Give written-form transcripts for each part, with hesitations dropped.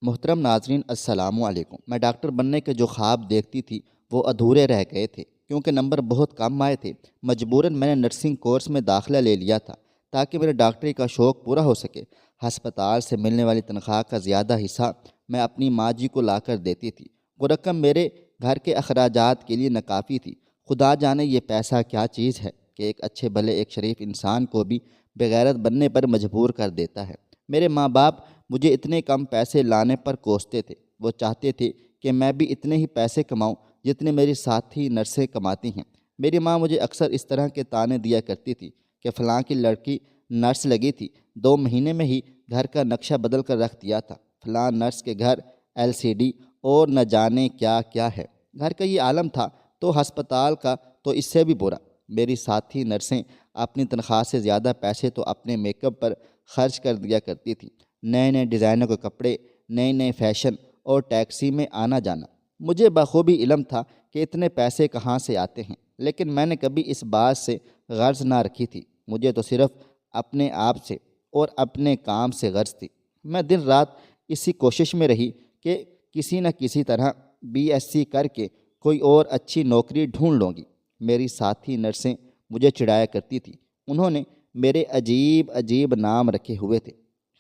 محترم ناظرین السلام علیکم۔ میں ڈاکٹر بننے کے جو خواب دیکھتی تھی وہ ادھورے رہ گئے تھے کیونکہ نمبر بہت کم آئے تھے۔ مجبوراً میں نے نرسنگ کورس میں داخلہ لے لیا تھا تاکہ میرے ڈاکٹری کا شوق پورا ہو سکے۔ ہسپتال سے ملنے والی تنخواہ کا زیادہ حصہ میں اپنی ماں جی کو لا کر دیتی تھی۔ وہ رقم میرے گھر کے اخراجات کے لیے ناکافی تھی۔ خدا جانے یہ پیسہ کیا چیز ہے کہ ایک اچھے بھلے ایک شریف انسان کو بھی بغیرت بننے پر مجبور کر دیتا ہے۔ میرے ماں باپ مجھے اتنے کم پیسے لانے پر کوستے تھے۔ وہ چاہتے تھے کہ میں بھی اتنے ہی پیسے کماؤں جتنے میری ساتھی نرسیں کماتی ہیں۔ میری ماں مجھے اکثر اس طرح کے طعنے دیا کرتی تھی کہ فلاں کی لڑکی نرس لگی تھی، 2 مہینے میں ہی گھر کا نقشہ بدل کر رکھ دیا تھا۔ فلاں نرس کے گھر LCD اور نہ جانے کیا کیا ہے۔ گھر کا یہ عالم تھا تو ہسپتال کا تو اس سے بھی برا۔ میری ساتھی نرسیں اپنی تنخواہ سے زیادہ پیسے تو اپنے میک اپ پر خرچ کر دیا کرتی تھیں۔ نئے نئے ڈیزائنوں کے کپڑے، نئے نئے فیشن اور ٹیکسی میں آنا جانا۔ مجھے بخوبی علم تھا کہ اتنے پیسے کہاں سے آتے ہیں، لیکن میں نے کبھی اس بات سے غرض نہ رکھی تھی۔ مجھے تو صرف اپنے آپ سے اور اپنے کام سے غرض تھی۔ میں دن رات اسی کوشش میں رہی کہ کسی نہ کسی طرح BSc کر کے کوئی اور اچھی نوکری ڈھونڈ لوں گی۔ میری ساتھی نرسیں مجھے چڑھایا کرتی تھی۔ انہوں نے میرے عجیب عجیب نام رکھے ہوئے تھے۔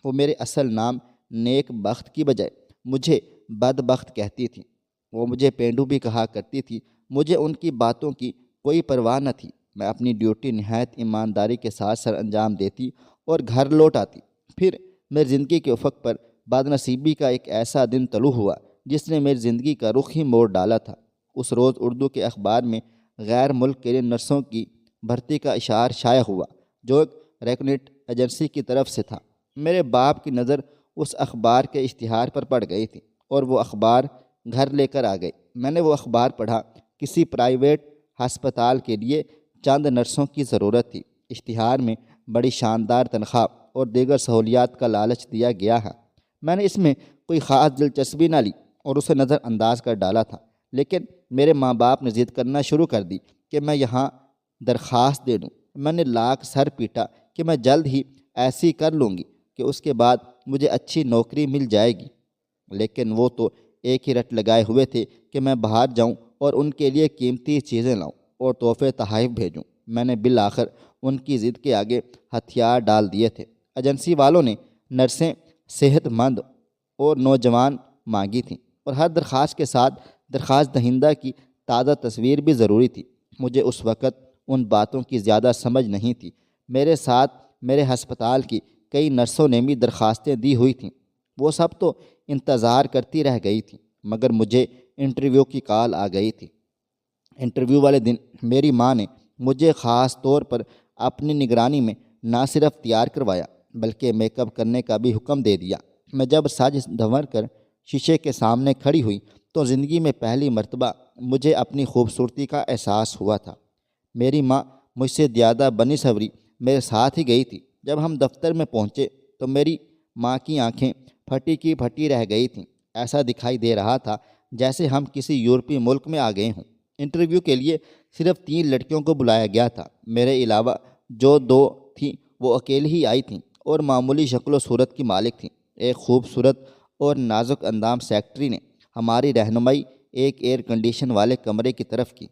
وہ میرے اصل نام نیک بخت کی بجائے مجھے بدبخت کہتی تھیں۔ وہ مجھے پینڈو بھی کہا کرتی تھی۔ مجھے ان کی باتوں کی کوئی پرواہ نہ تھی۔ میں اپنی ڈیوٹی نہایت ایمانداری کے ساتھ سر انجام دیتی اور گھر لوٹ آتی۔ پھر میری زندگی کے افق پر بد نصیبی کا ایک ایسا دن طلوع ہوا جس نے میری زندگی کا رخ ہی موڑ ڈالا تھا۔ اس روز اردو کے اخبار میں غیر ملک کے لیے نرسوں کی بھرتی کا اشعار شائع ہوا جو ایک ریکروٹمنٹ ایجنسی کی طرف سے تھا۔ میرے باپ کی نظر اس اخبار کے اشتہار پر پڑ گئی تھی اور وہ اخبار گھر لے کر آ گئی۔ میں نے وہ اخبار پڑھا۔ کسی پرائیویٹ ہسپتال کے لیے چند نرسوں کی ضرورت تھی۔ اشتہار میں بڑی شاندار تنخواہ اور دیگر سہولیات کا لالچ دیا گیا ہے۔ میں نے اس میں کوئی خاص دلچسپی نہ لی اور اسے نظر انداز کر ڈالا تھا، لیکن میرے ماں باپ نے ضد کرنا شروع کر دی کہ میں یہاں درخواست دے دوں۔ میں نے لاکھ سر پیٹا کہ میں جلد ہی ایسی کر لوں گی کہ اس کے بعد مجھے اچھی نوکری مل جائے گی، لیکن وہ تو ایک ہی رٹ لگائے ہوئے تھے کہ میں باہر جاؤں اور ان کے لیے قیمتی چیزیں لاؤں اور تحفے تحائف بھیجوں۔ میں نے بالآخر ان کی ضد کے آگے ہتھیار ڈال دیے تھے۔ ایجنسی والوں نے نرسیں صحت مند اور نوجوان مانگی تھیں اور ہر درخواست کے ساتھ درخواست دہندہ کی تازہ تصویر بھی ضروری تھی۔ مجھے اس وقت ان باتوں کی زیادہ سمجھ نہیں تھی۔ میرے ساتھ میرے ہسپتال کی کئی نرسوں نے بھی درخواستیں دی ہوئی تھیں۔ وہ سب تو انتظار کرتی رہ گئی تھیں، مگر مجھے انٹرویو کی کال آ گئی تھی۔ انٹرویو والے دن میری ماں نے مجھے خاص طور پر اپنی نگرانی میں نہ صرف تیار کروایا بلکہ میک اپ کرنے کا بھی حکم دے دیا۔ میں جب سج دھنور کر شیشے کے سامنے کھڑی ہوئی تو زندگی میں پہلی مرتبہ مجھے اپنی خوبصورتی کا احساس ہوا تھا۔ میری ماں مجھ سے زیادہ بنی سنوری میرے ساتھ ہی گئی تھی۔ جب ہم دفتر میں پہنچے تو میری ماں کی آنکھیں پھٹی کی پھٹی رہ گئی تھیں۔ ایسا دکھائی دے رہا تھا جیسے ہم کسی یورپی ملک میں آ گئے ہوں۔ انٹرویو کے لیے صرف 3 لڑکیوں کو بلایا گیا تھا۔ میرے علاوہ جو 2 تھیں وہ اکیلی ہی آئی تھیں اور معمولی شکل و صورت کی مالک تھیں۔ ایک خوبصورت اور نازک اندام سیکرٹری نے ہماری رہنمائی ایک ایئر کنڈیشن والے کمرے کی طرف کی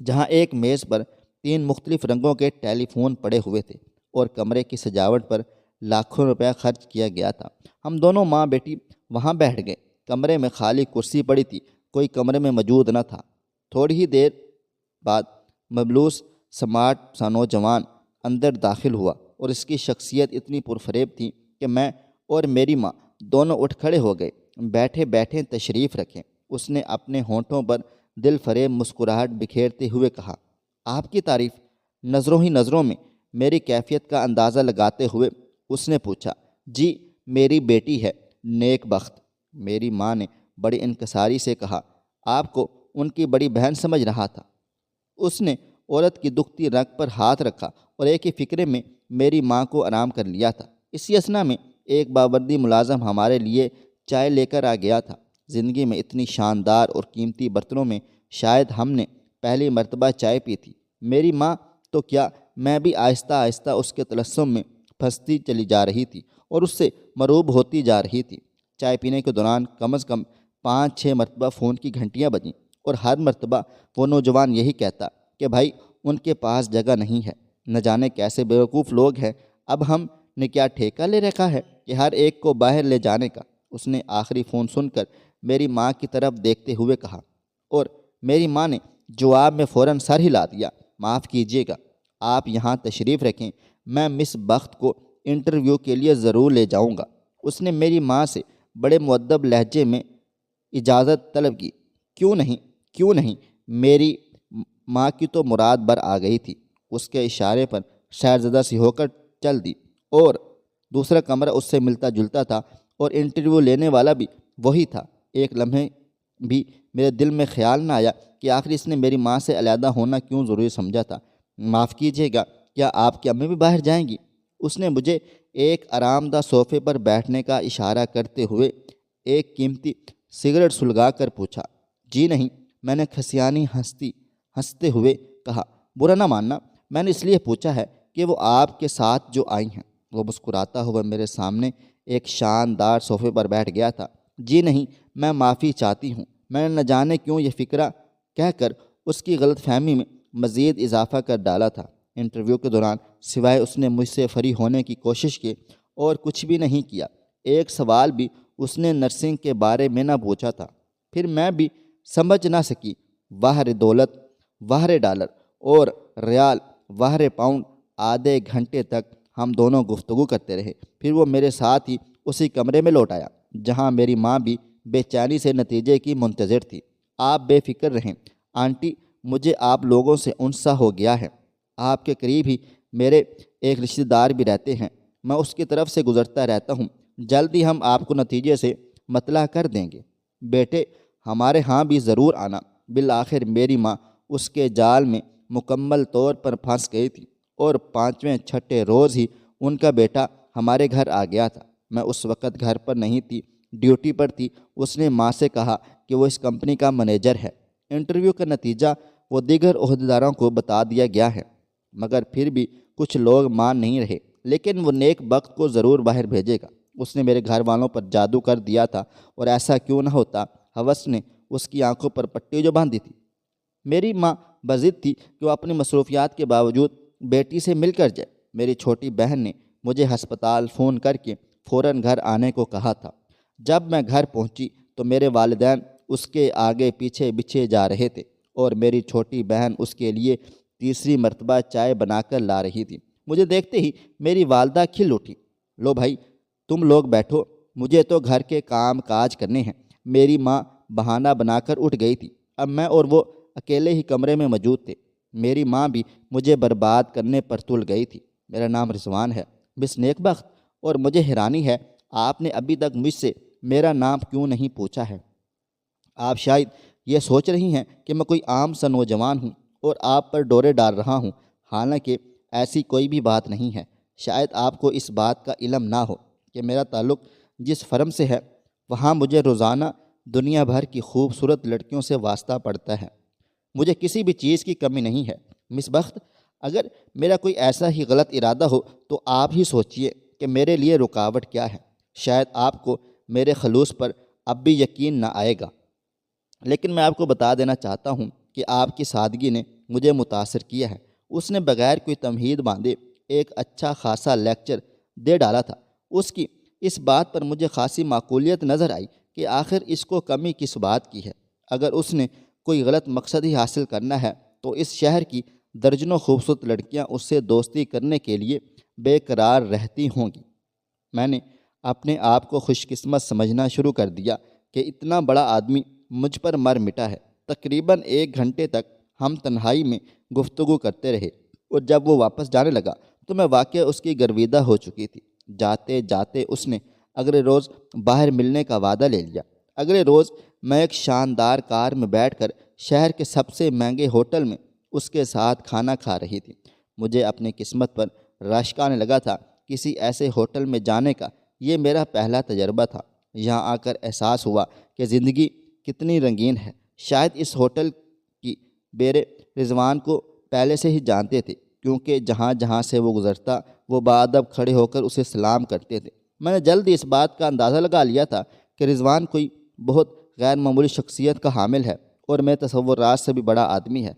جہاں ایک میز پر 3 مختلف رنگوں کے ٹیلی فون پڑے ہوئے تھے اور کمرے کی سجاوٹ پر لاکھوں روپے خرچ کیا گیا تھا۔ ہم دونوں ماں بیٹی وہاں بیٹھ گئے۔ کمرے میں خالی کرسی پڑی تھی، کوئی کمرے میں موجود نہ تھا۔ تھوڑی ہی دیر بعد ملبوس سمارٹ سا نوجوان اندر داخل ہوا اور اس کی شخصیت اتنی پرفریب تھی کہ میں اور میری ماں دونوں اٹھ کھڑے ہو گئے۔ بیٹھے بیٹھے تشریف رکھیں، اس نے اپنے ہونٹوں پر دل فریب مسکراہٹ بکھیرتے ہوئے کہا۔ آپ کی تعریف؟ نظروں ہی نظروں میں میری کیفیت کا اندازہ لگاتے ہوئے اس نے پوچھا۔ جی میری بیٹی ہے نیک بخت۔ میری ماں نے بڑی انکساری سے کہا۔ آپ کو ان کی بڑی بہن سمجھ رہا تھا۔ اس نے عورت کی دکھتی رگ پر ہاتھ رکھا اور ایک ہی فکرے میں میری ماں کو آرام کر لیا تھا۔ اسی اثنا میں ایک باوردی ملازم ہمارے لیے چائے لے کر آ گیا تھا۔ زندگی میں اتنی شاندار اور قیمتی برتنوں میں شاید ہم نے پہلی مرتبہ چائے پی تھی۔ میری ماں تو کیا، میں بھی آہستہ آہستہ اس کے تلسم میں پھنستی چلی جا رہی تھی اور اس سے مروب ہوتی جا رہی تھی۔ چائے پینے کے دوران کم از کم 5-6 مرتبہ فون کی گھنٹیاں بجیں اور ہر مرتبہ وہ نوجوان یہی کہتا کہ بھائی ان کے پاس جگہ نہیں ہے۔ نہ جانے کیسے بیوقوف لوگ ہیں، اب ہم نے کیا ٹھیکہ لے رکھا ہے کہ ہر ایک کو باہر لے جانے کا۔ اس نے آخری فون سن کر میری ماں کی طرف دیکھتے ہوئے کہا، اور میری ماں نے جواب میں فوراً سر ہلا دیا۔ معاف کیجیے گا، آپ یہاں تشریف رکھیں، میں مس بخت کو انٹرویو کے لیے ضرور لے جاؤں گا۔ اس نے میری ماں سے بڑے مؤدب لہجے میں اجازت طلب کی۔ کیوں نہیں، میری ماں کی تو مراد بر آ گئی تھی۔ اس کے اشارے پر شہرزادہ سی ہو کر چل دی، اور دوسرا کمرہ اس سے ملتا جلتا تھا اور انٹرویو لینے والا بھی وہی تھا۔ ایک لمحے بھی میرے دل میں خیال نہ آیا کہ آخر اس نے میری ماں سے علیحدہ ہونا کیوں ضروری سمجھا تھا۔ معاف کیجیے گا، کیا آپ کی امی بھی باہر جائیں گی؟ اس نے مجھے ایک آرام دہ صوفے پر بیٹھنے کا اشارہ کرتے ہوئے ایک قیمتی سگریٹ سلگا کر پوچھا۔ جی نہیں، میں نے کھسیانی ہنستے ہوئے کہا۔ برا نہ ماننا، میں نے اس لیے پوچھا ہے کہ وہ آپ کے ساتھ جو آئی ہیں۔ وہ مسکراتا ہوا میرے سامنے ایک شاندار صوفے پر بیٹھ گیا تھا۔ جی نہیں، میں معافی چاہتی ہوں، میں نے نہ جانے کیوں یہ فکرہ کہہ کر اس کی غلط فہمی میں مزید اضافہ کر ڈالا تھا۔ انٹرویو کے دوران سوائے اس نے مجھ سے فری ہونے کی کوشش کی اور کچھ بھی نہیں کیا۔ ایک سوال بھی اس نے نرسنگ کے بارے میں نہ پوچھا تھا۔ پھر میں بھی سمجھ نہ سکی۔ واہ دولت، واہ ڈالر اور ریال، واہ پاؤنڈ۔ آدھے گھنٹے تک ہم دونوں گفتگو کرتے رہے۔ پھر وہ میرے ساتھ ہی اسی کمرے میں لوٹ آیا جہاں میری ماں بھی بے چینی سے نتیجے کی منتظر تھی۔ آپ بے فکر رہیں آنٹی، مجھے آپ لوگوں سے انسا ہو گیا ہے۔ آپ کے قریب ہی میرے ایک رشتہ دار بھی رہتے ہیں، میں اس کی طرف سے گزرتا رہتا ہوں۔ جلد ہی ہم آپ کو نتیجے سے مطلع کر دیں گے۔ بیٹے، ہمارے ہاں بھی ضرور آنا۔ بالآخر میری ماں اس کے جال میں مکمل طور پر پھنس گئی تھی، اور 5ویں-6ٹھے روز ہی ان کا بیٹا ہمارے گھر آ گیا تھا۔ میں اس وقت گھر پر نہیں تھی، ڈیوٹی پر تھی۔ اس نے ماں سے کہا کہ وہ اس کمپنی کا منیجر ہے۔ انٹرویو کا نتیجہ وہ دیگر عہدیداروں کو بتا دیا گیا ہے، مگر پھر بھی کچھ لوگ مان نہیں رہے، لیکن وہ نیک بخت کو ضرور باہر بھیجے گا۔ اس نے میرے گھر والوں پر جادو کر دیا تھا، اور ایسا کیوں نہ ہوتا، ہوس نے اس کی آنکھوں پر پٹی جو باندھی تھی۔ میری ماں بضد تھی کہ وہ اپنی مصروفیات کے باوجود بیٹی سے مل کر جائے۔ میری چھوٹی بہن نے مجھے ہسپتال فون کر کے فوراً گھر آنے کو کہا تھا۔ جب میں گھر پہنچی تو میرے والدین اس کے آگے پیچھے بچھے جا رہے تھے، اور میری چھوٹی بہن اس کے لیے تیسری مرتبہ چائے بنا کر لا رہی تھی۔ مجھے دیکھتے ہی میری والدہ کھل اٹھی۔ لو بھائی، تم لوگ بیٹھو، مجھے تو گھر کے کام کاج کرنے ہیں۔ میری ماں بہانہ بنا کر اٹھ گئی تھی۔ اب میں اور وہ اکیلے ہی کمرے میں موجود تھے۔ میری ماں بھی مجھے برباد کرنے پر تل گئی تھی۔ میرا نام رضوان ہے، مس نیک بخت، اور مجھے حیرانی ہے آپ نے ابھی تک مجھ سے میرا نام کیوں نہیں پوچھا ہے۔ آپ شاید یہ سوچ رہی ہیں کہ میں کوئی عام سا نوجوان ہوں اور آپ پر ڈورے ڈال رہا ہوں، حالانکہ ایسی کوئی بھی بات نہیں ہے۔ شاید آپ کو اس بات کا علم نہ ہو کہ میرا تعلق جس فرم سے ہے، وہاں مجھے روزانہ دنیا بھر کی خوبصورت لڑکیوں سے واسطہ پڑتا ہے۔ مجھے کسی بھی چیز کی کمی نہیں ہے۔ مس بخت، اگر میرا کوئی ایسا ہی غلط ارادہ ہو تو آپ ہی سوچئے کہ میرے لیے رکاوٹ کیا ہے۔ شاید آپ کو میرے خلوص پر اب بھی یقین نہ آئے گا، لیکن میں آپ کو بتا دینا چاہتا ہوں کہ آپ کی سادگی نے مجھے متاثر کیا ہے۔ اس نے بغیر کوئی تمہید باندھے ایک اچھا خاصا لیکچر دے ڈالا تھا۔ اس کی اس بات پر مجھے خاصی معقولیت نظر آئی کہ آخر اس کو کمی کس بات کی ہے۔ اگر اس نے کوئی غلط مقصد ہی حاصل کرنا ہے تو اس شہر کی درجنوں خوبصورت لڑکیاں اس سے دوستی کرنے کے لیے بے قرار رہتی ہوں گی۔ میں نے اپنے آپ کو خوش قسمت سمجھنا شروع کر دیا کہ اتنا بڑا آدمی مجھ پر مر مٹا ہے۔ تقریباً 1 گھنٹے تک ہم تنہائی میں گفتگو کرتے رہے، اور جب وہ واپس جانے لگا تو میں واقعہ اس کی گرویدہ ہو چکی تھی۔ جاتے جاتے اس نے اگلے روز باہر ملنے کا وعدہ لے لیا۔ اگلے روز میں ایک شاندار کار میں بیٹھ کر شہر کے سب سے مہنگے ہوٹل میں اس کے ساتھ کھانا کھا رہی تھی۔ مجھے اپنی قسمت پر رشک آنے لگا تھا۔ کسی ایسے ہوٹل میں جانے کا یہ میرا پہلا تجربہ تھا۔ یہاں آ کر احساس ہوا کہ زندگی کتنی رنگین ہے۔ شاید اس ہوٹل کی بیرے رضوان کو پہلے سے ہی جانتے تھے، کیونکہ جہاں جہاں سے وہ گزرتا وہ باادب کھڑے ہو کر اسے سلام کرتے تھے۔ میں نے جلد ہی اس بات کا اندازہ لگا لیا تھا کہ رضوان کوئی بہت غیر معمولی شخصیت کا حامل ہے اور میرے تصورات سے بھی بڑا آدمی ہے۔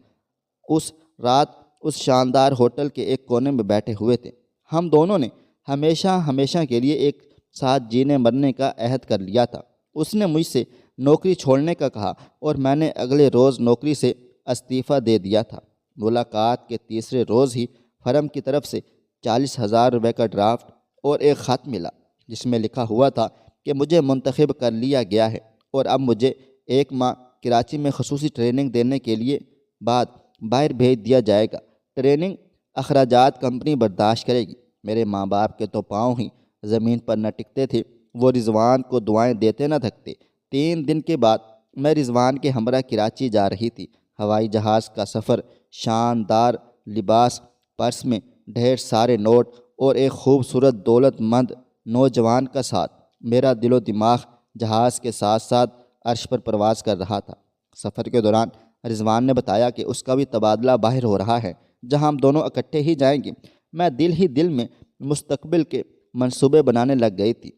اس رات اس شاندار ہوٹل کے ایک کونے میں بیٹھے ہوئے تھے۔ ہم دونوں نے ہمیشہ ہمیشہ کے لیے ایک ساتھ جینے مرنے کا عہد کر لیا تھا۔ اس نے مجھ سے نوکری چھوڑنے کا کہا اور میں نے اگلے روز نوکری سے استعفیٰ دے دیا تھا۔ ملاقات کے تیسرے روز ہی فرم کی طرف سے 40,000 روپے کا ڈرافٹ اور ایک خط ملا جس میں لکھا ہوا تھا کہ مجھے منتخب کر لیا گیا ہے اور اب مجھے 1 ماہ کراچی میں خصوصی ٹریننگ دینے کے لیے بعد باہر بھیج دیا جائے گا۔ ٹریننگ اخراجات کمپنی برداشت کرے گی۔ میرے ماں باپ کے تو پاؤں ہی زمین پر نہ ٹکتے تھے، وہ رضوان کو دعائیں دیتے نہ تھکتے۔ 3 دن کے بعد میں رضوان کے ہمراہ کراچی جا رہی تھی۔ ہوائی جہاز کا سفر، شاندار لباس، پرس میں ڈھیر سارے نوٹ اور ایک خوبصورت دولت مند نوجوان کا ساتھ۔ میرا دل و دماغ جہاز کے ساتھ ساتھ عرش پر پرواز کر رہا تھا۔ سفر کے دوران رضوان نے بتایا کہ اس کا بھی تبادلہ باہر ہو رہا ہے جہاں ہم دونوں اکٹھے ہی جائیں گے۔ میں دل ہی دل میں مستقبل کے منصوبے بنانے لگ گئی تھی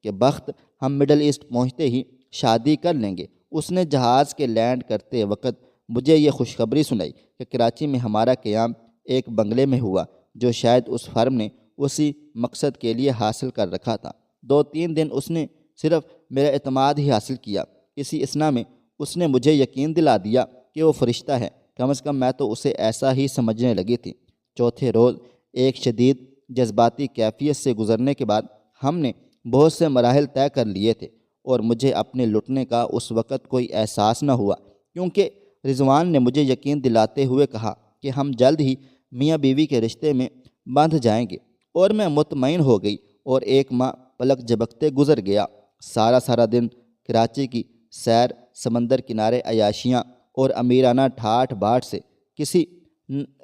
کہ بخت ہم مڈل ایسٹ پہنچتے ہی شادی کر لیں گے۔ اس نے جہاز کے لینڈ کرتے وقت مجھے یہ خوشخبری سنائی کہ کراچی میں ہمارا قیام ایک بنگلے میں ہوا جو شاید اس فرم نے اسی مقصد کے لیے حاصل کر رکھا تھا۔ 2-3 دن اس نے صرف میرا اعتماد ہی حاصل کیا۔ اسی اثنا میں اس نے مجھے یقین دلا دیا کہ وہ فرشتہ ہے، کم از کم میں تو اسے ایسا ہی سمجھنے لگی تھی۔ چوتھے روز ایک شدید جذباتی کیفیت سے گزرنے کے بعد ہم نے بہت سے مراحل طے کر لیے تھے اور مجھے اپنے لٹنے کا اس وقت کوئی احساس نہ ہوا، کیونکہ رضوان نے مجھے یقین دلاتے ہوئے کہا کہ ہم جلد ہی میاں بیوی کے رشتے میں بندھ جائیں گے، اور میں مطمئن ہو گئی اور 1 ماہ پلک جھپکتے گزر گیا۔ سارا دن کراچی کی سیر، سمندر کنارے عیاشیاں اور امیرانہ ٹھاٹھ باٹھ سے کسی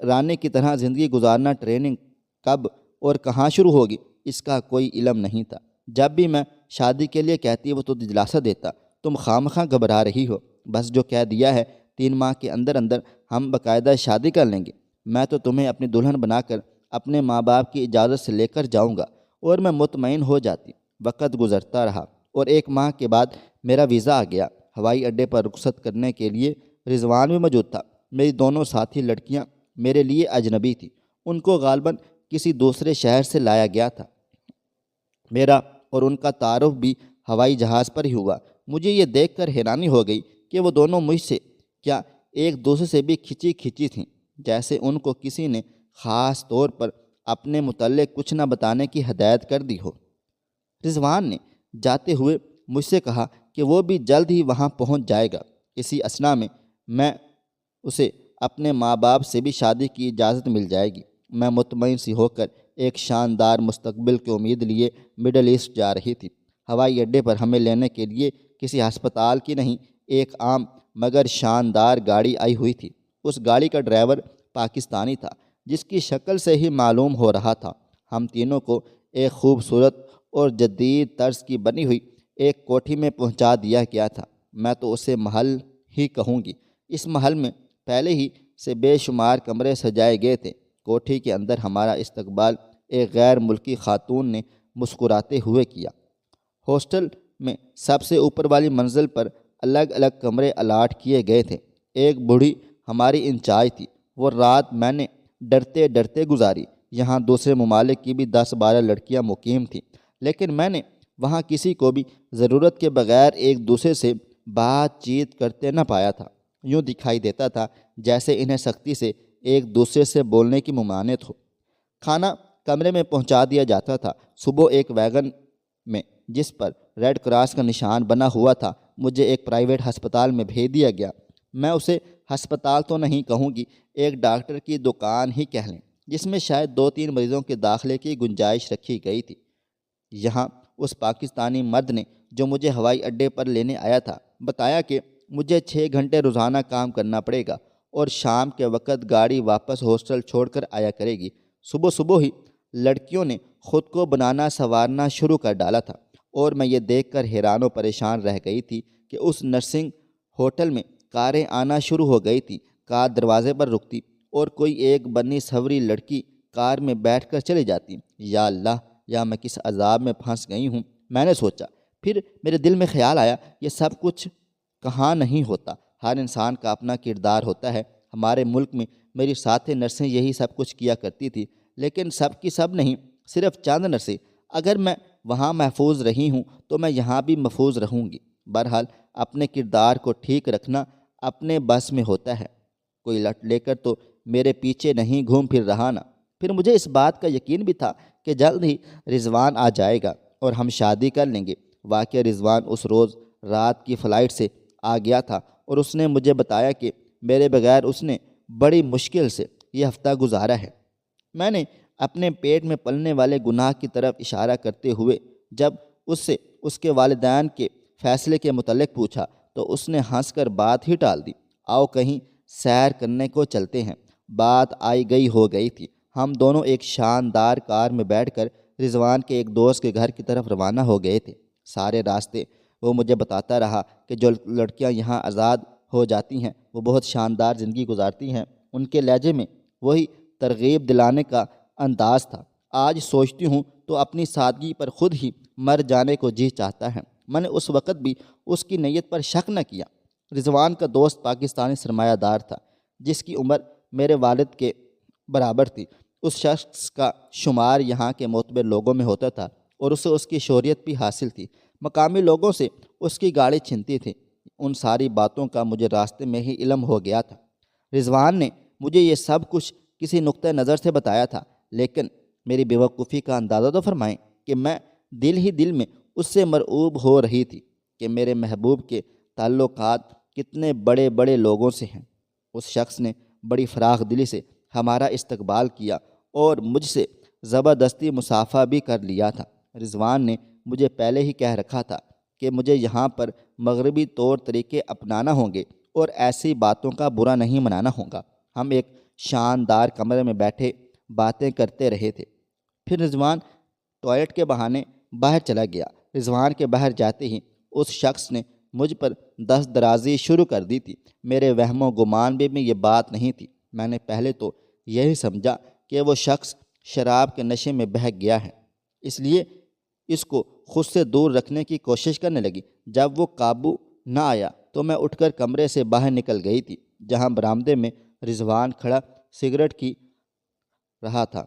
رانے کی طرح زندگی گزارنا۔ ٹریننگ کب اور کہاں شروع ہوگی اس کا کوئی علم نہیں تھا۔ جب بھی میں شادی کے لیے کہتی وہ تو دلاسا دیتا، تم خامخواہ گھبرا رہی ہو، بس جو کہہ دیا ہے 3 ماہ کے اندر اندر ہم باقاعدہ شادی کر لیں گے۔ میں تو تمہیں اپنی دلہن بنا کر اپنے ماں باپ کی اجازت سے لے کر جاؤں گا، اور میں مطمئن ہو جاتی۔ وقت گزرتا رہا اور 1 ماہ کے بعد میرا ویزا آ گیا۔ ہوائی اڈے پر رخصت کرنے کے لیے رضوان بھی موجود تھا۔ میری دونوں ساتھی لڑکیاں میرے لیے اجنبی تھیں، ان کو غالباً کسی دوسرے شہر سے لایا گیا تھا۔ میرا اور ان کا تعارف بھی ہوائی جہاز پر ہی ہوا۔ مجھے یہ دیکھ کر حیرانی ہو گئی کہ وہ دونوں مجھ سے کیا ایک دوسرے سے بھی کھچی تھیں، جیسے ان کو کسی نے خاص طور پر اپنے متعلق کچھ نہ بتانے کی ہدایت کر دی ہو۔ رضوان نے جاتے ہوئے مجھ سے کہا کہ وہ بھی جلد ہی وہاں پہنچ جائے گا۔ اسی اثنا میں اسے اپنے ماں باپ سے بھی شادی کی اجازت مل جائے گی۔ میں مطمئن سی ہو کر ایک شاندار مستقبل کی امید لیے مڈل ایسٹ جا رہی تھی۔ ہوائی اڈے پر ہمیں لینے کے لیے کسی ہسپتال کی نہیں، ایک عام مگر شاندار گاڑی آئی ہوئی تھی۔ اس گاڑی کا ڈرائیور پاکستانی تھا، جس کی شکل سے ہی معلوم ہو رہا تھا۔ ہم تینوں کو ایک خوبصورت اور جدید طرز کی بنی ہوئی ایک کوٹھی میں پہنچا دیا گیا تھا۔ میں تو اسے محل ہی کہوں گی۔ اس محل میں پہلے ہی سے بے شمار کمرے سجائے گئے تھے۔ کوٹھی کے اندر ہمارا استقبال ایک غیر ملکی خاتون نے مسکراتے ہوئے کیا۔ ہاسٹل میں سب سے اوپر والی منزل پر الگ الگ کمرے الاٹ کیے گئے تھے۔ ایک بوڑھی ہماری انچارج تھی۔ وہ رات میں نے ڈرتے ڈرتے گزاری۔ یہاں دوسرے ممالک کی بھی 10-12 لڑکیاں مقیم تھیں، لیکن میں نے وہاں کسی کو بھی ضرورت کے بغیر ایک دوسرے سے بات چیت کرتے نہ پایا تھا۔ یوں دکھائی دیتا تھا جیسے انہیں سختی سے ایک دوسرے سے بولنے کی ممانعت ہو۔ کھانا کمرے میں پہنچا دیا جاتا تھا۔ صبح ایک ویگن میں جس پر ریڈ کراس کا نشان بنا ہوا تھا مجھے ایک پرائیویٹ ہسپتال میں بھیج دیا گیا۔ میں اسے ہسپتال تو نہیں کہوں گی، ایک ڈاکٹر کی دکان ہی کہہ لیں، جس میں شاید 2-3 مریضوں کے داخلے کی گنجائش رکھی گئی تھی۔ یہاں اس پاکستانی مرد نے جو مجھے ہوائی اڈے پر لینے آیا تھا بتایا کہ مجھے 6 گھنٹے روزانہ کام کرنا پڑے گا اور شام کے وقت گاڑی واپس ہاسٹل چھوڑ کر آیا کرے گی۔ صبح ہی لڑکیوں نے خود کو بنانا سنوارنا شروع کر ڈالا تھا، اور میں یہ دیکھ کر حیران و پریشان رہ گئی تھی کہ اس نرسنگ ہوٹل میں کاریں آنا شروع ہو گئی تھی۔ کار دروازے پر رکتی اور کوئی ایک بنی سنوری لڑکی کار میں بیٹھ کر چلی جاتی۔ یا اللہ، یا میں کس عذاب میں پھنس گئی ہوں، میں نے سوچا۔ پھر میرے دل میں خیال آیا یہ سب کچھ کہاں نہیں ہوتا، ہر انسان کا اپنا کردار ہوتا ہے۔ ہمارے ملک میں میری ساتھی نرسیں یہی سب کچھ کیا کرتی تھی، لیکن سب کی سب نہیں، صرف چند نرسیں۔ اگر میں وہاں محفوظ رہی ہوں تو میں یہاں بھی محفوظ رہوں گی۔ بہرحال اپنے کردار کو ٹھیک رکھنا اپنے بس میں ہوتا ہے، کوئی لٹ لے کر تو میرے پیچھے نہیں گھوم پھر رہا نا۔ پھر مجھے اس بات کا یقین بھی تھا کہ جلد ہی رضوان آ جائے گا اور ہم شادی کر لیں گے۔ واقعہ رضوان اس روز رات کی فلائٹ سے آ گیا تھا اور اس نے مجھے بتایا کہ میرے بغیر اس نے بڑی مشکل سے یہ ہفتہ گزارا ہے۔ میں نے اپنے پیٹ میں پلنے والے گناہ کی طرف اشارہ کرتے ہوئے جب اس سے اس کے والدین کے فیصلے کے متعلق پوچھا تو اس نے ہنس کر بات ہی ٹال دی۔ آؤ کہیں سیر کرنے کو چلتے ہیں۔ بات آئی گئی ہو گئی تھی۔ ہم دونوں ایک شاندار کار میں بیٹھ کر رضوان کے ایک دوست کے گھر کی طرف روانہ ہو گئے تھے۔ سارے راستے وہ مجھے بتاتا رہا کہ جو لڑکیاں یہاں آزاد ہو جاتی ہیں وہ بہت شاندار زندگی گزارتی ہیں۔ ان کے لہجے میں وہی ترغیب دلانے کا انداز تھا۔ آج سوچتی ہوں تو اپنی سادگی پر خود ہی مر جانے کو جی چاہتا ہے۔ میں نے اس وقت بھی اس کی نیت پر شک نہ کیا۔ رضوان کا دوست پاکستانی سرمایہ دار تھا جس کی عمر میرے والد کے برابر تھی۔ اس شخص کا شمار یہاں کے معتبر لوگوں میں ہوتا تھا اور اسے اس کی شہرت بھی حاصل تھی۔ مقامی لوگوں سے اس کی گاڑی چھنتی تھی۔ ان ساری باتوں کا مجھے راستے میں ہی علم ہو گیا تھا۔ رضوان نے مجھے یہ سب کچھ کسی نقطۂ نظر سے بتایا تھا، لیکن میری بیوقوفی کا اندازہ تو فرمائیں کہ میں دل ہی دل میں اس سے مرعوب ہو رہی تھی کہ میرے محبوب کے تعلقات کتنے بڑے بڑے لوگوں سے ہیں۔ اس شخص نے بڑی فراخ دلی سے ہمارا استقبال کیا اور مجھ سے زبردستی مصافحہ بھی کر لیا تھا۔ رضوان نے مجھے پہلے ہی کہہ رکھا تھا کہ مجھے یہاں پر مغربی طور طریقے اپنانا ہوں گے اور ایسی باتوں کا برا نہیں منانا ہوگا۔ ہم ایک شاندار کمرے میں بیٹھے باتیں کرتے رہے تھے۔ پھر رضوان ٹوائلٹ کے بہانے باہر چلا گیا۔ رضوان کے باہر جاتے ہی اس شخص نے مجھ پر دست درازی شروع کر دی تھی۔ میرے وہم و گمان میں یہ بات نہیں تھی۔ میں نے پہلے تو یہی سمجھا کہ وہ شخص شراب کے نشے میں بہک گیا ہے، اس لیے اس کو خود سے دور رکھنے کی کوشش کرنے لگی۔ جب وہ قابو نہ آیا تو میں اٹھ کر کمرے سے باہر نکل گئی تھی، جہاں برآمدے میں رضوان کھڑا سگریٹ کی رہا تھا۔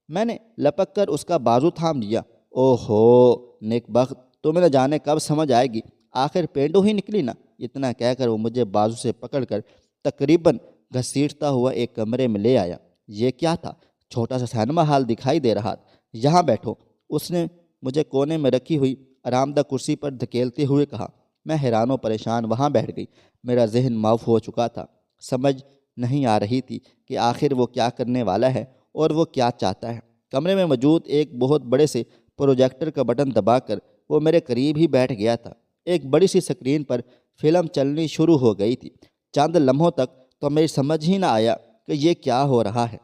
میں نے لپک کر اس کا بازو تھام لیا۔ او ہو نیک بخت، تمہیں نہ جانے کب سمجھ آئے گی، آخر پینڈو ہی نکلی نا۔ اتنا کہہ کر وہ مجھے بازو سے پکڑ کر تقریباً گھسیٹتا ہوا ایک کمرے میں لے آیا۔ یہ کیا تھا؟ چھوٹا سا سینما ہال دکھائی دے رہا تھا۔ یہاں بیٹھو، اس نے مجھے کونے میں رکھی ہوئی آرام دہ کرسی پر دھکیلتے ہوئے کہا۔ میں حیران و پریشان وہاں بیٹھ گئی۔ میرا ذہن معاف ہو چکا تھا۔ سمجھ نہیں آ رہی تھی کہ آخر وہ کیا کرنے والا ہے اور وہ کیا چاہتا ہے۔ کمرے میں موجود ایک بہت بڑے سے پروجیکٹر کا بٹن دبا کر وہ میرے قریب ہی بیٹھ گیا تھا۔ ایک بڑی سی سکرین پر فلم چلنی شروع ہو گئی تھی۔ چند لمحوں تک تو میری سمجھ ہی نہ آیا کہ یہ کیا ہو رہا ہے۔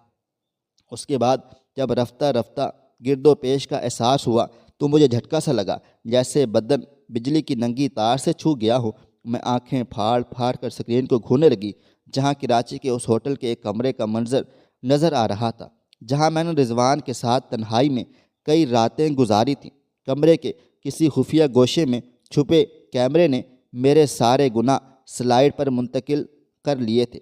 اس کے بعد جب رفتہ رفتہ گرد و پیش کا احساس ہوا تو مجھے جھٹکا سا لگا، جیسے بدن بجلی کی ننگی تار سے چھو گیا ہو۔ میں آنکھیں پھاڑ پھاڑ کر سکرین کو گھونے لگی، جہاں کراچی کے اس ہوٹل کے ایک کمرے کا منظر نظر آ رہا تھا جہاں میں نے رضوان کے ساتھ تنہائی میں کئی راتیں گزاری تھیں۔ کمرے کے کسی خفیہ گوشے میں چھپے کیمرے نے میرے سارے گناہ سلائیڈ پر منتقل کر لیے تھے۔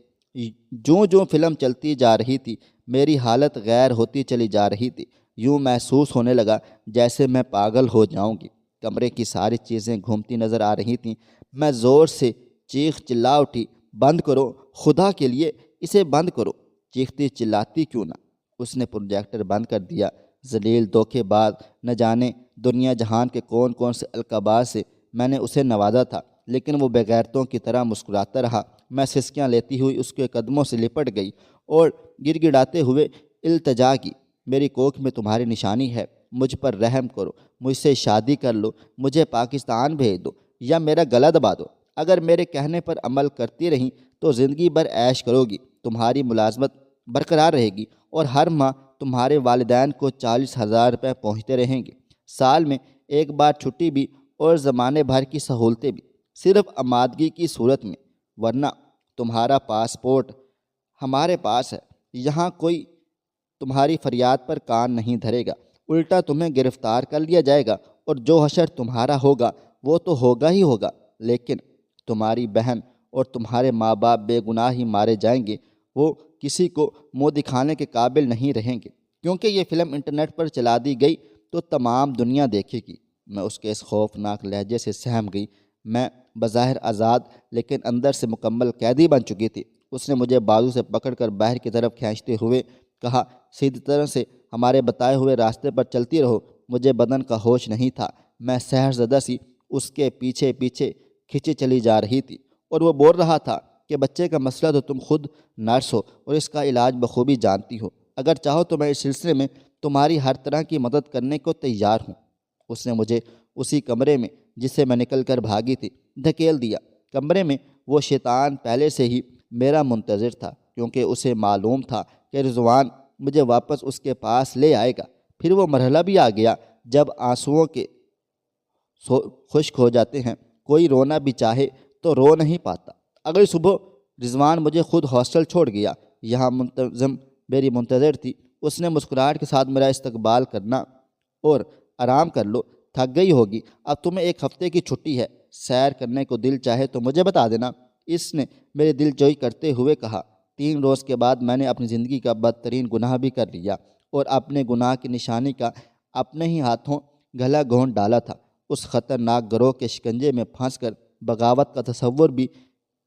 جوں جوں فلم چلتی جا رہی تھی میری حالت غیر ہوتی چلی جا رہی تھی۔ یوں محسوس ہونے لگا جیسے میں پاگل ہو جاؤں گی۔ کمرے کی ساری چیزیں گھومتی نظر آ رہی تھیں۔ میں زور سے چیخ چلا اٹھی، بند کرو، خدا کے لیے اسے بند کرو۔ چیختی چلاتی کیوں نہ، اس نے پروجیکٹر بند کر دیا۔ ذلیل دھوکے باز، نہ جانے دنیا جہان کے کون کون سے القابات سے میں نے اسے نوازا تھا، لیکن وہ بے غیرتوں کی طرح مسکراتا رہا۔ میں سسکیاں لیتی ہوئی اس کے قدموں سے لپٹ گئی اور گڑ گڑاتے ہوئے التجا کی، میری کوکھ میں تمہاری نشانی ہے، مجھ پر رحم کرو، مجھ سے شادی کر لو، مجھے پاکستان بھیج دو یا میرا گلا دبا دو۔ اگر میرے کہنے پر عمل کرتی رہیں تو زندگی بھر عیش کرو گی، تمہاری ملازمت برقرار رہے گی اور ہر ماہ تمہارے والدین کو 40,000 روپے پہنچتے رہیں گے، سال میں ایک بار چھٹی بھی اور زمانے بھر کی سہولتیں بھی، صرف آمادگی کی صورت میں، ورنہ تمہارا پاسپورٹ ہمارے پاس ہے، یہاں کوئی تمہاری فریاد پر کان نہیں دھرے گا، الٹا تمہیں گرفتار کر لیا جائے گا اور جو حشر تمہارا ہوگا وہ تو ہوگا ہی ہوگا، لیکن تمہاری بہن اور تمہارے ماں باپ بے گناہ ہی مارے جائیں گے، وہ کسی کو منہ دکھانے کے قابل نہیں رہیں گے، کیونکہ یہ فلم انٹرنیٹ پر چلا دی گئی تو تمام دنیا دیکھے گی۔ میں اس کے اس خوفناک لہجے سے سہم گئی۔ میں بظاہر آزاد لیکن اندر سے مکمل قیدی بن چکی تھی۔ اس نے مجھے بازو سے پکڑ کر باہر کی طرف کھینچتے ہوئے کہا، سیدھی طرح سے ہمارے بتائے ہوئے راستے پر چلتی رہو۔ مجھے بدن کا ہوش نہیں تھا، میں سحر زدہ سی اس کے پیچھے پیچھے کھینچی چلی جا رہی تھی، اور وہ بول رہا تھا کہ بچے کا مسئلہ تو تم خود نرس ہو اور اس کا علاج بخوبی جانتی ہو، اگر چاہو تو میں اس سلسلے میں تمہاری ہر طرح کی مدد کرنے کو تیار ہوں۔ اس نے مجھے اسی کمرے میں جس سے میں نکل کر بھاگی تھی دھکیل دیا۔ کمرے میں وہ شیطان پہلے سے ہی میرا منتظر تھا، کیونکہ اسے معلوم تھا کہ رضوان مجھے واپس اس کے پاس لے آئے گا۔ پھر وہ مرحلہ بھی آ گیا جب آنسوؤں کے خشک ہو جاتے ہیں، کوئی رونا بھی چاہے تو رو نہیں پاتا۔ اگلی صبح رضوان مجھے خود ہاسٹل چھوڑ گیا۔ یہاں منتظم میری منتظر تھی۔ اس نے مسکراہٹ کے ساتھ میرا استقبال کرنا، اور آرام کر لو، تھک گئی ہوگی، اب تمہیں 1 ہفتے کی چھٹی ہے، سیر کرنے کو دل چاہے تو مجھے بتا دینا، اس نے میری دل جوئی کرتے ہوئے کہا۔ 3 روز کے بعد میں نے اپنی زندگی کا بدترین گناہ بھی کر لیا، اور اپنے گناہ کی نشانی کا اپنے ہی ہاتھوں گلا گھونٹ ڈالا تھا۔ اس خطرناک گروہ کے شکنجے میں پھنس کر بغاوت کا تصور بھی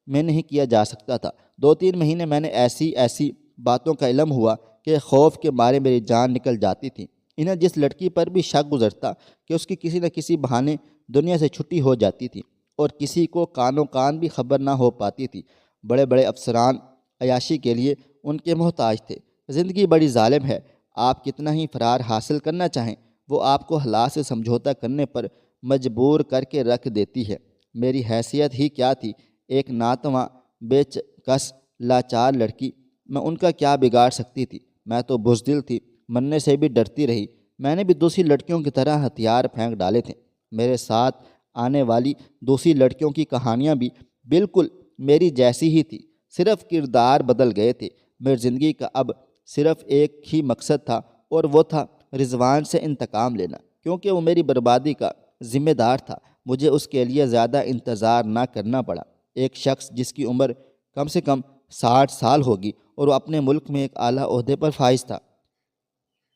میں نہیں کیا جا سکتا تھا۔ 2-3 مہینے میں نے ایسی باتوں کا علم ہوا کہ خوف کے مارے میری جان نکل جاتی تھی۔ انہیں جس لڑکی پر بھی شک گزرتا کہ اس کی کسی نہ کسی بہانے دنیا سے چھٹی ہو جاتی تھی، اور کسی کو کانوں کان بھی خبر نہ ہو پاتی تھی۔ بڑے بڑے افسران عیاشی کے لیے ان کے محتاج تھے۔ زندگی بڑی ظالم ہے، آپ کتنا ہی فرار حاصل کرنا چاہیں، وہ آپ کو حالات سے سمجھوتہ کرنے پر مجبور کر کے رکھ دیتی ہے۔ میری حیثیت ہی کیا تھی، ایک ناتواں بے کس لاچار لڑکی، میں ان کا کیا بگاڑ سکتی تھی؟ میں تو بزدل تھی، مرنے سے بھی ڈرتی رہی۔ میں نے بھی دوسری لڑکیوں کی طرح ہتھیار پھینک ڈالے تھے۔ میرے ساتھ آنے والی دوسری لڑکیوں کی کہانیاں بھی بالکل میری جیسی ہی تھی، صرف کردار بدل گئے تھے۔ میری زندگی کا اب صرف ایک ہی مقصد تھا، اور وہ تھا رضوان سے انتقام لینا، کیونکہ وہ میری بربادی کا ذمہ دار تھا۔ مجھے اس کے لیے زیادہ انتظار نہ کرنا پڑا۔ ایک شخص جس کی عمر کم سے کم 60 سال ہوگی اور وہ اپنے ملک میں ایک اعلیٰ عہدے پر فائز تھا،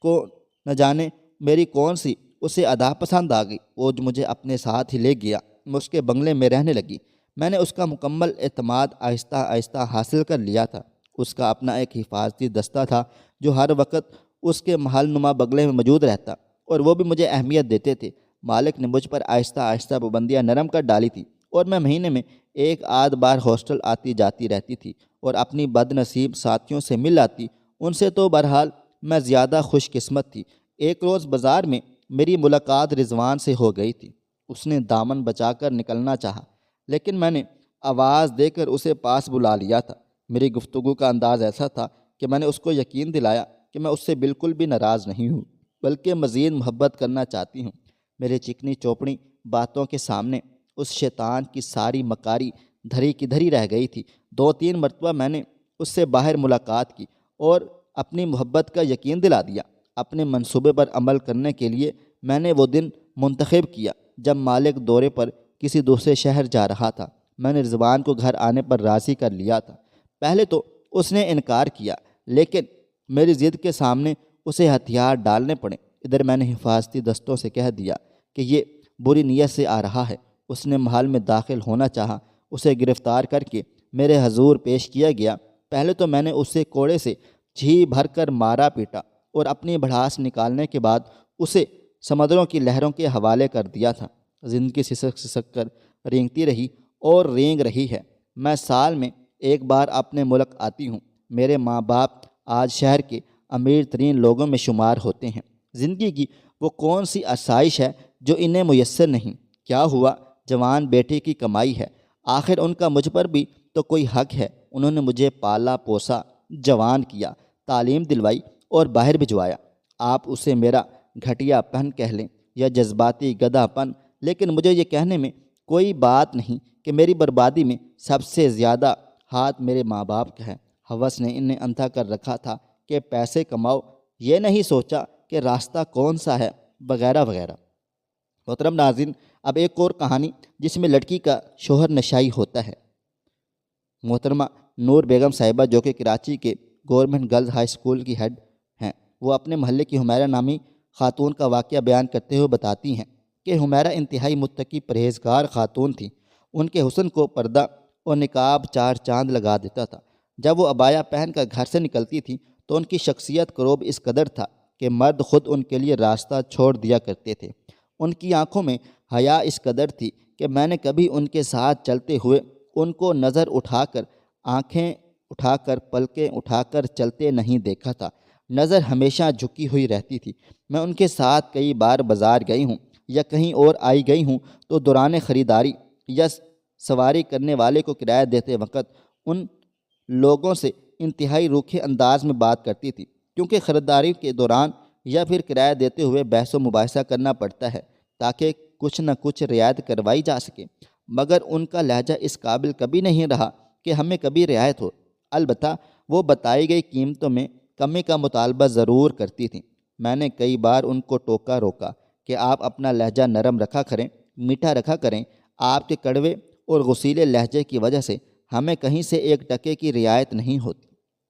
کو نہ جانے میری کون سی اسے ادا پسند آ گئی، وہ جو مجھے اپنے ساتھ ہی لے گیا۔ میں اس کے بنگلے میں رہنے لگی۔ میں نے اس کا مکمل اعتماد آہستہ آہستہ حاصل کر لیا تھا۔ اس کا اپنا ایک حفاظتی دستہ تھا جو ہر وقت اس کے محل نما بنگلے میں موجود رہتا، اور وہ بھی مجھے اہمیت دیتے تھے۔ مالک نے مجھ پر آہستہ آہستہ پابندیاں نرم کر ڈالی تھی، اور میں مہینے میں 1 بار ہاسٹل آتی جاتی رہتی تھی، اور اپنی بد نصیب ساتھیوں سے مل آتی۔ ان سے تو بہرحال میں زیادہ خوش قسمت تھی۔ ایک روز بازار میں میری ملاقات رضوان سے ہو گئی تھی۔ اس نے دامن بچا کر نکلنا چاہا، لیکن میں نے آواز دے کر اسے پاس بلا لیا تھا۔ میری گفتگو کا انداز ایسا تھا کہ میں نے اس کو یقین دلایا کہ میں اس سے بالکل بھی ناراض نہیں ہوں، بلکہ مزید محبت کرنا چاہتی ہوں۔ میرے چکنی چوپڑی باتوں کے سامنے اس شیطان کی ساری مکاری دھری کی دھری رہ گئی تھی۔ 2-3 مرتبہ میں نے اس سے باہر ملاقات کی اور اپنی محبت کا یقین دلا دیا۔ اپنے منصوبے پر عمل کرنے کے لیے میں نے وہ دن منتخب کیا جب مالک دورے پر کسی دوسرے شہر جا رہا تھا۔ میں نے رضوان کو گھر آنے پر راضی کر لیا تھا۔ پہلے تو اس نے انکار کیا، لیکن میری ضد کے سامنے اسے ہتھیار ڈالنے پڑے۔ ادھر میں نے حفاظتی دستوں سے کہہ دیا کہ یہ بری نیت سے آ رہا ہے۔ اس نے محل میں داخل ہونا چاہا۔ اسے گرفتار کر کے میرے حضور پیش کیا گیا۔ پہلے تو میں نے اسے کوڑے سے جھی بھر کر مارا پیٹا، اور اپنی بھڑاس نکالنے کے بعد اسے سمندروں کی لہروں کے حوالے کر دیا تھا۔ زندگی سسک سسک کر رینگتی رہی اور رینگ رہی ہے۔ میں سال میں 1 بار اپنے ملک آتی ہوں۔ میرے ماں باپ آج شہر کے امیر ترین لوگوں میں شمار ہوتے ہیں۔ زندگی کی وہ کون سی آسائش ہے جو انہیں میسر نہیں؟ کیا ہوا جوان بیٹے کی کمائی ہے، آخر ان کا مجھ پر بھی تو کوئی حق ہے۔ انہوں نے مجھے پالا پوسا، جوان کیا، تعلیم دلوائی اور باہر بھجوایا۔ آپ اسے میرا گھٹیا پن کہہ لیں یا جذباتی گدھا پن، لیکن مجھے یہ کہنے میں کوئی بات نہیں کہ میری بربادی میں سب سے زیادہ ہاتھ میرے ماں باپ کا ہے۔ ہوس نے انہیں اندھا کر رکھا تھا کہ پیسے کماؤ، یہ نہیں سوچا کہ راستہ کون سا ہے، وغیرہ وغیرہ۔ محترم ناظرین، اب ایک اور کہانی جس میں لڑکی کا شوہر نشائی ہوتا ہے۔ محترمہ نور بیگم صاحبہ جو کہ کراچی کے گورنمنٹ گرلز ہائی اسکول کی ہیڈ ہیں، وہ اپنے محلے کی حمیرہ نامی خاتون کا واقعہ بیان کرتے ہوئے بتاتی ہیں کہ حمیرہ انتہائی متقی پرہیزگار خاتون تھیں۔ ان کے حسن کو پردہ اور نقاب چار چاند لگا دیتا تھا۔ جب وہ عبایا پہن کر گھر سے نکلتی تھیں تو ان کی شخصیت کا رعب اس قدر تھا کہ مرد خود ان کے لیے راستہ چھوڑ دیا کرتے تھے۔ ان کی آنکھوں میں حیا اس قدر تھی کہ میں نے کبھی ان کے ساتھ چلتے ہوئے ان کو نظر اٹھا کر، آنکھیں اٹھا کر، پلکیں اٹھا کر چلتے نہیں دیکھا تھا۔ نظر ہمیشہ جھکی ہوئی رہتی تھی۔ میں ان کے ساتھ کئی بار بازار گئی ہوں یا کہیں اور آئی گئی ہوں تو دوران خریداری یا سواری کرنے والے کو کرایہ دیتے وقت ان لوگوں سے انتہائی روکھے انداز میں بات کرتی تھی، کیونکہ خریداری کے دوران یا پھر کرایہ دیتے ہوئے بحث و مباحثہ کرنا پڑتا ہے تاکہ کچھ نہ کچھ رعایت کروائی جا سکے، مگر ان کا لہجہ اس قابل کبھی نہیں رہا کہ ہمیں کبھی رعایت ہو۔ البتہ وہ بتائی گئی قیمتوں میں کمی کا مطالبہ ضرور کرتی تھیں۔ میں نے کئی بار ان کو ٹوکا روکا کہ آپ اپنا لہجہ نرم رکھا کریں، میٹھا رکھا کریں، آپ کے کڑوے اور غصیلے لہجے کی وجہ سے ہمیں کہیں سے ایک ٹکے کی رعایت نہیں ہوتی۔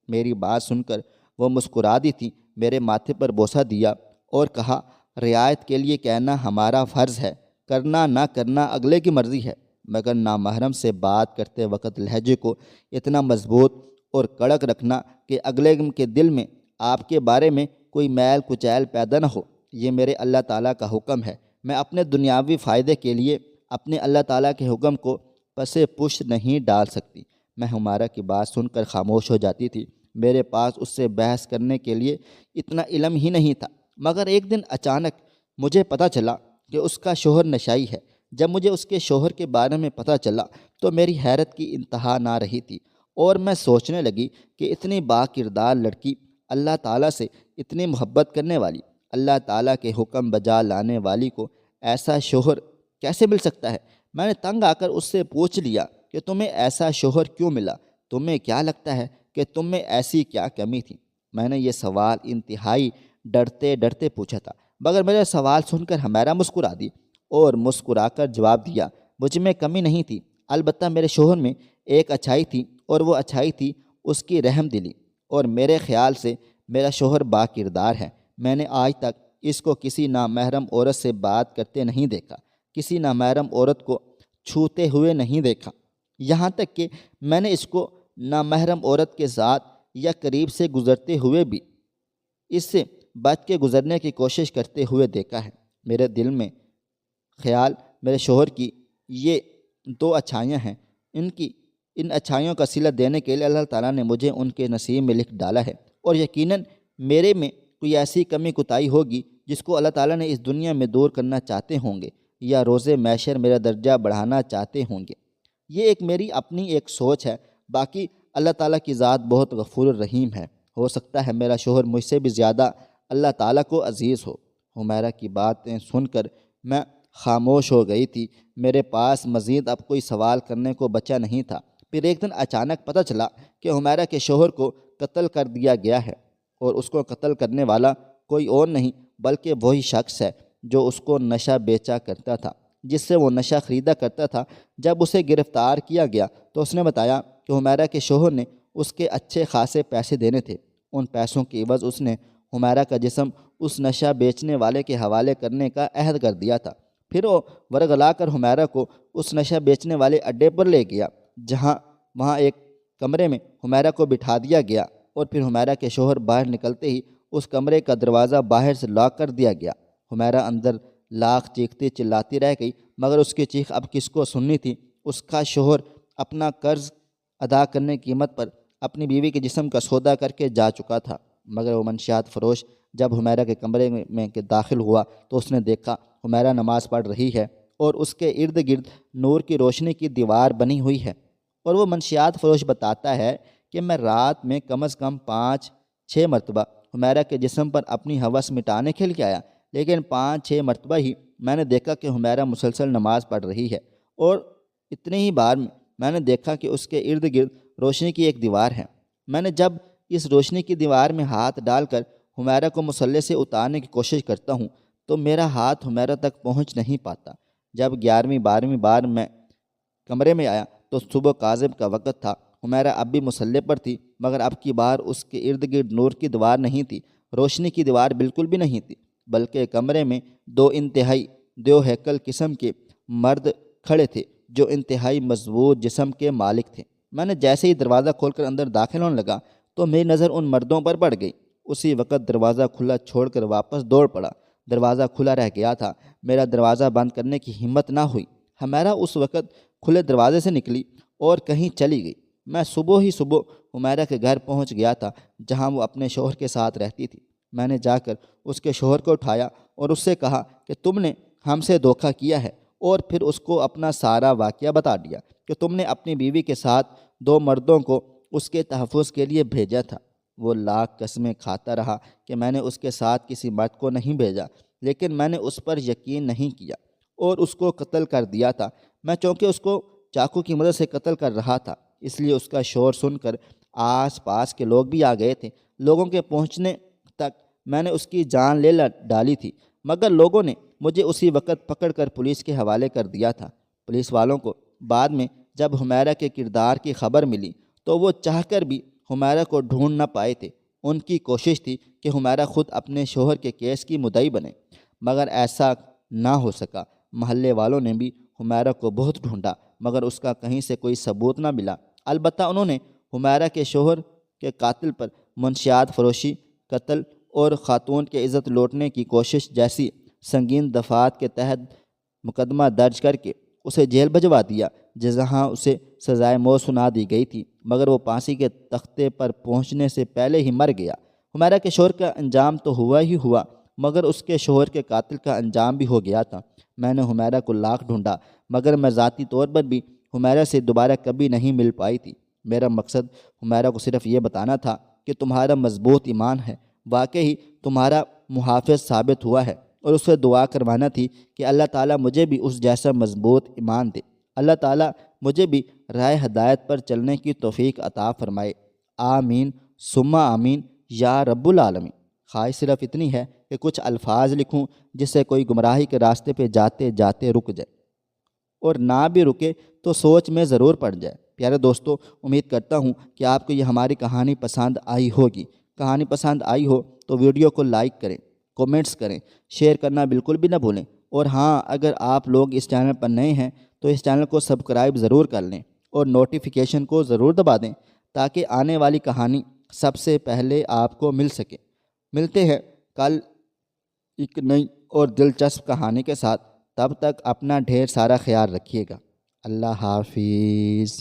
میری بات سن کر وہ مسکرا دی تھی، میرے ماتھے پر بوسہ دیا اور کہا، رعایت کے لیے کہنا ہمارا فرض ہے، کرنا نہ کرنا اگلے کی مرضی ہے، مگر نامحرم سے بات کرتے وقت لہجے کو اتنا مضبوط اور کڑک رکھنا کہ اگلے کے دل میں آپ کے بارے میں کوئی میل کچیل پیدا نہ ہو، یہ میرے اللہ تعالیٰ کا حکم ہے۔ میں اپنے دنیاوی فائدے کے لیے اپنے اللہ تعالیٰ کے حکم کو پس پشت نہیں ڈال سکتی۔ میں حمیرہ کی بات سن کر خاموش ہو جاتی تھی۔ میرے پاس اس سے بحث کرنے کے لیے اتنا علم ہی نہیں تھا، مگر ایک دن اچانک مجھے پتہ چلا کہ اس کا شوہر نشائی ہے۔ جب مجھے اس کے شوہر کے بارے میں پتہ چلا تو میری حیرت کی انتہا نہ رہی تھی، اور میں سوچنے لگی کہ اتنی با کردار لڑکی، اللہ تعالیٰ سے اتنی محبت کرنے والی، اللہ تعالیٰ کے حکم بجا لانے والی کو ایسا شوہر کیسے مل سکتا ہے؟ میں نے تنگ آ کر اس سے پوچھ لیا کہ تمہیں ایسا شوہر کیوں ملا؟ تمہیں کیا لگتا ہے کہ تم میں ایسی کیا کمی تھی؟ میں نے یہ سوال انتہائی ڈرتے ڈرتے پوچھا تھا، مگر میرا سوال سن کر حمیرہ مسکرا دی اور مسکرا کر جواب دیا، مجھ میں کمی نہیں تھی، البتہ میرے شوہر میں ایک اچھائی تھی، اور وہ اچھائی تھی اس کی رحم دلی، اور میرے خیال سے میرا شوہر با کردار ہے۔ میں نے آج تک اس کو کسی نامحرم عورت سے بات کرتے نہیں دیکھا، کسی نامحرم عورت کو چھوتے ہوئے نہیں دیکھا، یہاں تک کہ میں نے اس کو نامحرم عورت کے ساتھ یا قریب سے گزرتے ہوئے بھی اس سے بچ کے گزرنے کی کوشش کرتے ہوئے دیکھا ہے۔ میرے دل میں خیال میرے شوہر کی یہ دو اچھائیاں ہیں، ان اچھائیوں کا صلہ دینے کے لیے اللہ تعالیٰ نے مجھے ان کے نصیب میں لکھ ڈالا ہے، اور یقیناً میرے میں کوئی ایسی کمی کوتاہی ہوگی جس کو اللہ تعالیٰ نے اس دنیا میں دور کرنا چاہتے ہوں گے یا روز محشر میرا درجہ بڑھانا چاہتے ہوں گے۔ یہ ایک میری اپنی ایک سوچ ہے، باقی اللہ تعالیٰ کی ذات بہت غفور الرحیم ہے، ہو سکتا ہے میرا شوہر مجھ سے بھی زیادہ اللہ تعالیٰ کو عزیز ہو۔ حمیرہ کی باتیں سن کر میں خاموش ہو گئی تھی، میرے پاس مزید اب کوئی سوال کرنے کو بچا نہیں تھا۔ پھر ایک دن اچانک پتہ چلا کہ حمیرہ کے شوہر کو قتل کر دیا گیا ہے، اور اس کو قتل کرنے والا کوئی اور نہیں بلکہ وہی شخص ہے جو اس کو نشہ بیچا کرتا تھا، جس سے وہ نشہ خریدا کرتا تھا۔ جب اسے گرفتار کیا گیا تو اس نے بتایا کہ حمیرہ کے شوہر نے اس کے اچھے خاصے پیسے دینے تھے، ان پیسوں کی عوض اس نے حمیرہ کا جسم اس نشہ بیچنے والے کے حوالے کرنے کا عہد کر دیا تھا۔ پھر وہ ورغلا کر حمیرہ کو اس نشہ بیچنے والے اڈے پر لے گیا، وہاں ایک کمرے میں حمیرہ کو بٹھا دیا گیا، اور پھر حمیرہ کے شوہر باہر نکلتے ہی اس کمرے کا دروازہ باہر سے لاک کر دیا گیا۔ حمیرہ اندر لاکھ چیختی چلاتی رہ گئی، مگر اس کی چیخ اب کس کو سننی تھی؟ اس کا شوہر اپنا قرض ادا کرنے کی قیمت پر اپنی بیوی کے جسم کا سودا کر کے جا چکا تھا، مگر وہ منشیات فروش جب حمیرہ کے کمرے میں داخل ہوا تو اس نے دیکھا حمیرہ نماز پڑھ رہی ہے، اور اس کے ارد گرد نور کی روشنی کی دیوار بنی ہوئی ہے، اور وہ منشیات فروش بتاتا ہے کہ میں رات میں کم از کم 5-6 مرتبہ حمیرہ کے جسم پر اپنی ہوس مٹانے کے لیے آیا، لیکن 5-6 مرتبہ ہی میں نے دیکھا کہ حمیرہ مسلسل نماز پڑھ رہی ہے، اور اتنے ہی بار میں نے دیکھا کہ اس کے ارد گرد روشنی کی ایک دیوار ہے۔ میں نے جب اس روشنی کی دیوار میں ہاتھ ڈال کر حمیرہ کو مصلے سے اتارنے کی کوشش کرتا ہوں تو میرا ہاتھ حمیرہ تک پہنچ نہیں پاتا۔ جب 11ویں 12ویں بار میں کمرے میں آیا تو صبح کاذب کا وقت تھا۔ حمیرہ اب بھی مصلی پر تھی، مگر اب کی بار اس کے ارد گرد نور کی دیوار نہیں تھی، روشنی کی دیوار بالکل بھی نہیں تھی، بلکہ کمرے میں دو انتہائی دیو ہیکل قسم کے مرد کھڑے تھے جو انتہائی مضبوط جسم کے مالک تھے۔ میں نے جیسے ہی دروازہ کھول کر اندر داخل ہونے لگا تو میری نظر ان مردوں پر پڑ گئی۔ اسی وقت دروازہ کھلا چھوڑ کر واپس دوڑ پڑا۔ دروازہ کھلا رہ گیا تھا، میرا دروازہ بند کرنے کی ہمت نہ ہوئی۔ حمیرہ اس وقت کھلے دروازے سے نکلی اور کہیں چلی گئی۔ میں صبح ہی صبح حمیرہ کے گھر پہنچ گیا تھا جہاں وہ اپنے شوہر کے ساتھ رہتی تھی۔ میں نے جا کر اس کے شوہر کو اٹھایا اور اس سے کہا کہ تم نے ہم سے دھوکہ کیا ہے، اور پھر اس کو اپنا سارا واقعہ بتا دیا کہ تم نے اپنی بیوی کے ساتھ 2 مردوں کو اس کے تحفظ کے لیے بھیجا تھا۔ وہ لاکھ قسمیں کھاتا رہا کہ میں نے اس کے ساتھ کسی مرد کو نہیں بھیجا، لیکن میں نے اس پر یقین نہیں کیا اور اس کو قتل کر دیا تھا۔ میں چونکہ اس کو چاقو کی مدد سے قتل کر رہا تھا، اس لیے اس کا شور سن کر آس پاس کے لوگ بھی آ گئے تھے۔ لوگوں کے پہنچنے تک میں نے اس کی جان لے ڈالی تھی، مگر لوگوں نے مجھے اسی وقت پکڑ کر پولیس کے حوالے کر دیا تھا۔ پولیس والوں کو بعد میں جب حمیرہ کے کردار کی خبر ملی تو وہ چاہ کر بھی حمیرہ کو ڈھونڈ نہ پائے تھے۔ ان کی کوشش تھی کہ حمیرہ خود اپنے شوہر کے کیس کی مدعی بنے، مگر ایسا نہ ہو سکا۔ محلے والوں نے بھی حمیرہ کو بہت ڈھونڈا، مگر اس کا کہیں سے کوئی ثبوت نہ ملا۔ البتہ انہوں نے حمیرہ کے شوہر کے قاتل پر منشیات فروشی، قتل اور خاتون کی عزت لوٹنے کی کوشش جیسی سنگین دفعات کے تحت مقدمہ درج کر کے اسے جیل بھجوا دیا، جہاں اسے سزائے موت سنا دی گئی تھی، مگر وہ پھانسی کے تختے پر پہنچنے سے پہلے ہی مر گیا۔ حمیرہ کے شوہر کا انجام تو ہوا ہی ہوا، مگر اس کے شوہر کے قاتل کا انجام بھی ہو گیا تھا۔ میں نے حمیرہ کو لاکھ ڈھونڈا، مگر میں ذاتی طور پر بھی حمیرہ سے دوبارہ کبھی نہیں مل پائی تھی۔ میرا مقصد حمیرہ کو صرف یہ بتانا تھا کہ تمہارا مضبوط ایمان ہے، واقعی تمہارا محافظ ثابت ہوا ہے، اور اس سے دعا کروانا تھی کہ اللہ تعالیٰ مجھے بھی اس جیسا مضبوط ایمان دے۔ اللہ تعالیٰ مجھے بھی راہ ہدایت پر چلنے کی توفیق عطا فرمائے۔ آمین ثم آمین یا رب العالمین۔ خواہش صرف اتنی ہے کہ کچھ الفاظ لکھوں جس سے کوئی گمراہی کے راستے پہ جاتے جاتے رک جائے، اور نہ بھی رکے تو سوچ میں ضرور پڑ جائے۔ پیارے دوستو، امید کرتا ہوں کہ آپ کو یہ ہماری کہانی پسند آئی ہوگی۔ کہانی پسند آئی ہو تو ویڈیو کو لائک کریں، کومنٹس کریں، شیئر کرنا بالکل بھی نہ بھولیں، اور ہاں، اگر آپ لوگ اس چینل پر نئے ہیں تو اس چینل کو سبسکرائب ضرور کر لیں اور نوٹیفیکیشن کو ضرور دبا دیں تاکہ آنے والی کہانی سب سے پہلے آپ کو مل سکے۔ ملتے ہیں کل ایک نئی اور دلچسپ کہانی کے ساتھ، تب تک اپنا ڈھیر سارا خیال رکھیے گا۔ اللہ حافظ۔